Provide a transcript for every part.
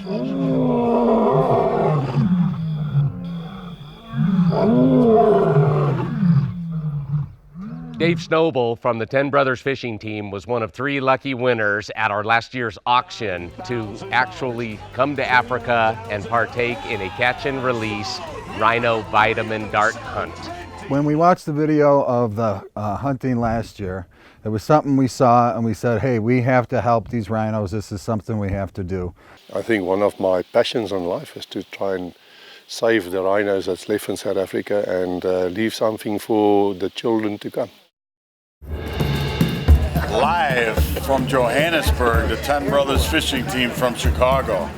Dave Snowball from the 10 Brothers fishing team was one of 3 lucky winners at our last year's auction to actually come to Africa and partake in a catch and release rhino vitamin dart hunt. When we watched the video of the hunting last year, it was something we saw and we said, hey, we have to help these rhinos. This is something we have to do. I think one of my passions in life is to try and save the rhinos that's left in South Africa and leave something for the children to come. Live from Johannesburg, the 10 Brothers fishing team from Chicago.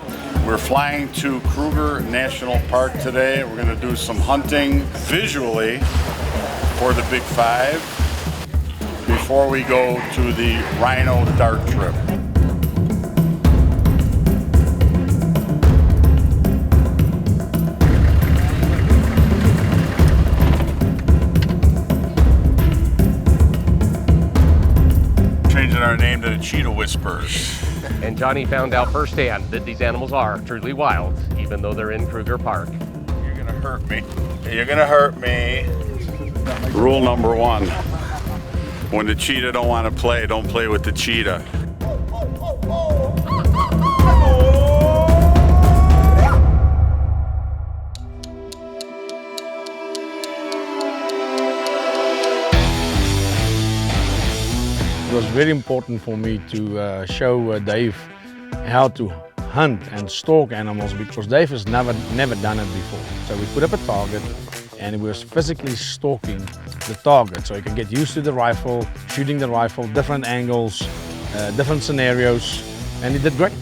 We're flying to Kruger National Park today. We're going to do some hunting visually for the Big Five before we go to the Rhino dart trip. Changing our name to the Cheetah Whispers. And Johnny found out firsthand that these animals are truly wild, even though they're in Kruger Park. You're gonna hurt me. You're gonna hurt me. Rule number 1. When the cheetah don't want to play, don't play with the cheetah. It was very important for me to show Dave how to hunt and stalk animals, because Dave has never done it before. So we put up a target and he was physically stalking the target so he can get used to the rifle, shooting the rifle, different angles, different scenarios, and he did great.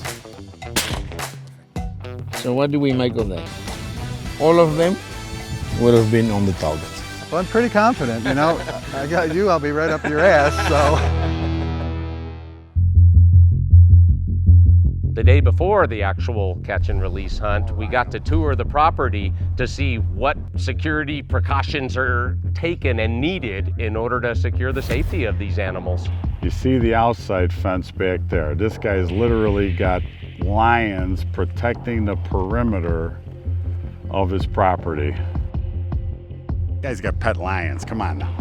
So what do we make of that? All of them would have been on the target. Well, I'm pretty confident, you know. I got you, I'll be right up your ass, so. The day before the actual catch and release hunt, we got to tour the property to see what security precautions are taken and needed in order to secure the safety of these animals. You see the outside fence back there. This guy's literally got lions protecting the perimeter of his property. Guy's got pet lions, come on now.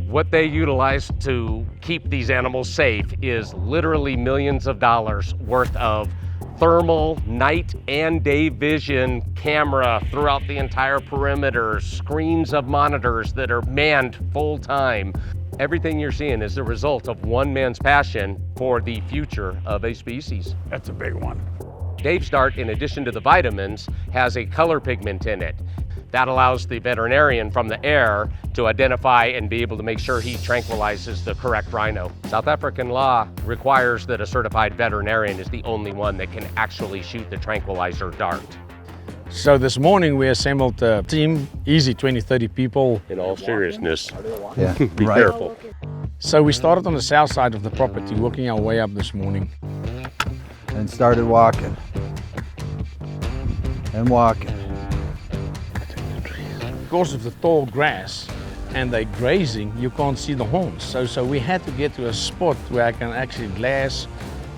What they utilize to keep these animals safe is literally millions of dollars worth of thermal night and day vision camera throughout the entire perimeter, screens of monitors that are manned full time. Everything you're seeing is the result of one man's passion for the future of a species. That's a big one. Dave's dart, in addition to the vitamins, has a color pigment in it. That allows the veterinarian from the air to identify and be able to make sure he tranquilizes the correct rhino. South African law requires that a certified veterinarian is the only one that can actually shoot the tranquilizer dart. So this morning we assembled a team, easy 20, 30 people. In all seriousness, Yeah, be careful. So we started on the south side of the property, working our way up this morning. And started walking. And walking. Because of the tall grass and they grazing, you can't see the horns. So we had to get to a spot where I can actually glass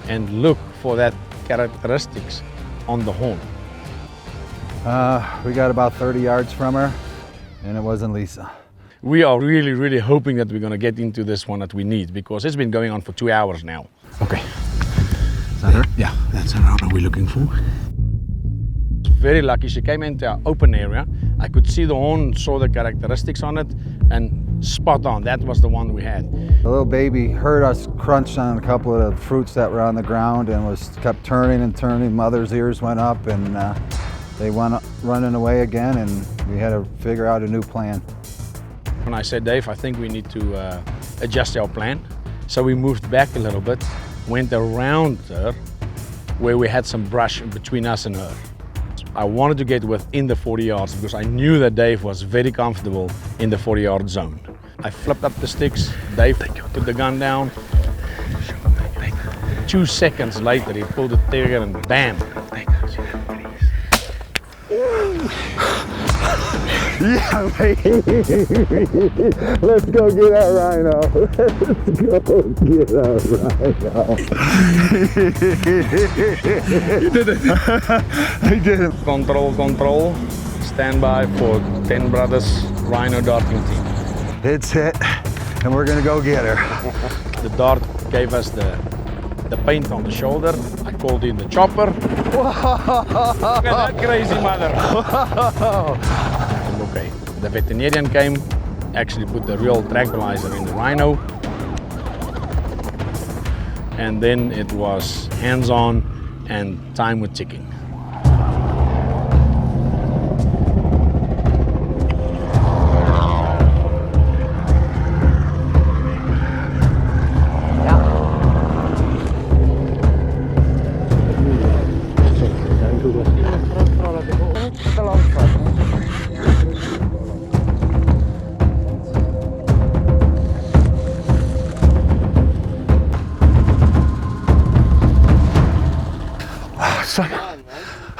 and look for that characteristics on the horn. We got about 30 yards from her, and it wasn't Lisa. We are really, really hoping that we're gonna get into this one that we need, because it's been going on for 2 hours now. Okay. Is that her? Yeah, that's her. What are we looking for? Very lucky, she came into our open area. I could see the horn, saw the characteristics on it, and spot on, that was the one we had. The little baby heard us crunch on a couple of the fruits that were on the ground and kept turning and turning. Mother's ears went up and they went running away again, and we had to figure out a new plan. When I said, Dave, I think we need to adjust our plan. So we moved back a little bit, went around her, where we had some brush between us and her. I wanted to get within the 40 yards because I knew that Dave was very comfortable in the 40-yard zone. I flipped up the sticks, Dave put the gun down. 2 seconds later, he pulled the trigger and bam. Yeah, baby. Let's go get that rhino. Let's go get that rhino. You did it. I did it. Control. Stand by for 10 Brothers Rhino darting team. It's hit, and we're gonna go get her. The dart gave us the paint on the shoulder. I called in the chopper. Look at that crazy mother. Okay, the veterinarian came, actually put the real tranquilizer in the rhino. And then it was hands-on and time was ticking.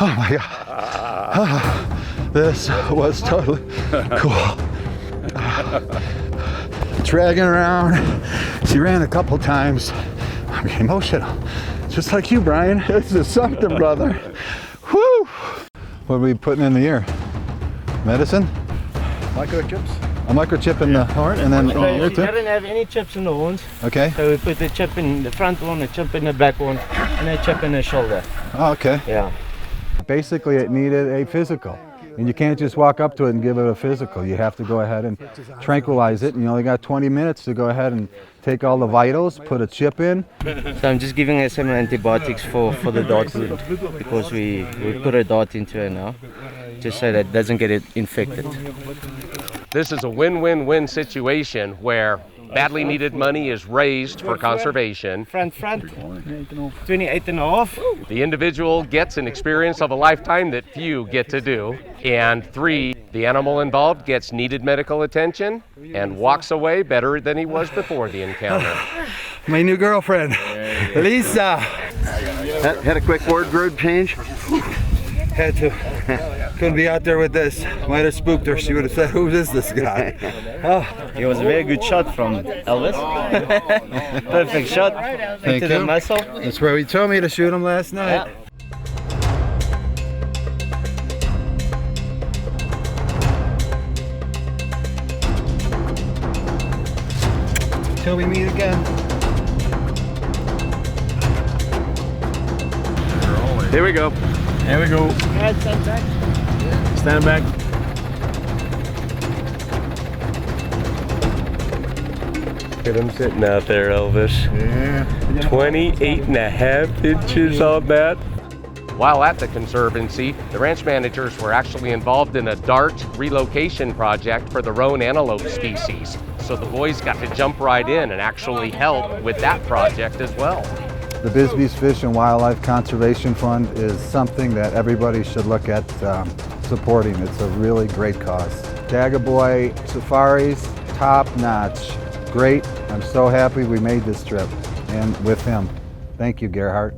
Oh my God. This was totally cool. Dragging around. She ran a couple times. I'm getting emotional. Just like you, Brian. This is something, brother. Whew. What are we putting in the ear? Medicine? Microchips. A microchip in the horn and then She doesn't have any chips in the horns. Okay. So we put the chip in the front one, a chip in the back one, and a chip in the shoulder. Oh, okay. Yeah. Basically, it needed a physical. And you can't just walk up to it and give it a physical. You have to go ahead and tranquilize it. And you only got 20 minutes to go ahead and take all the vitals, put a chip in. So I'm just giving her some antibiotics for the dart wound because we put a dart into her now, just so that it doesn't get it infected. This is a win-win-win situation where badly needed money is raised for conservation. Front, 28 and a half. The individual gets an experience of a lifetime that few get to do. And 3, the animal involved gets needed medical attention and walks away better than he was before the encounter. My new girlfriend, Lisa. Had a quick wardrobe change. Had to. Couldn't be out there with this. Might have spooked her. She would have said, "Who is this guy?" Oh, it was a very good shot from Elvis. Perfect shot. Thank into the you. muscle. That's where he told me to shoot him last night. Yeah. Till we meet again. Here we go. Here we go. Stand back. Stand back. Look at him sitting out there, Elvis. Yeah. 28.5 inches on that. While at the Conservancy, the ranch managers were actually involved in a dart relocation project for the roan antelope species. So the boys got to jump right in and actually help with that project as well. The Bisbee's Fish and Wildlife Conservation Fund is something that everybody should look at supporting. It's a really great cause. Dagaboy safaris, top notch. Great. I'm so happy we made this trip and with him. Thank you, Gerhardt.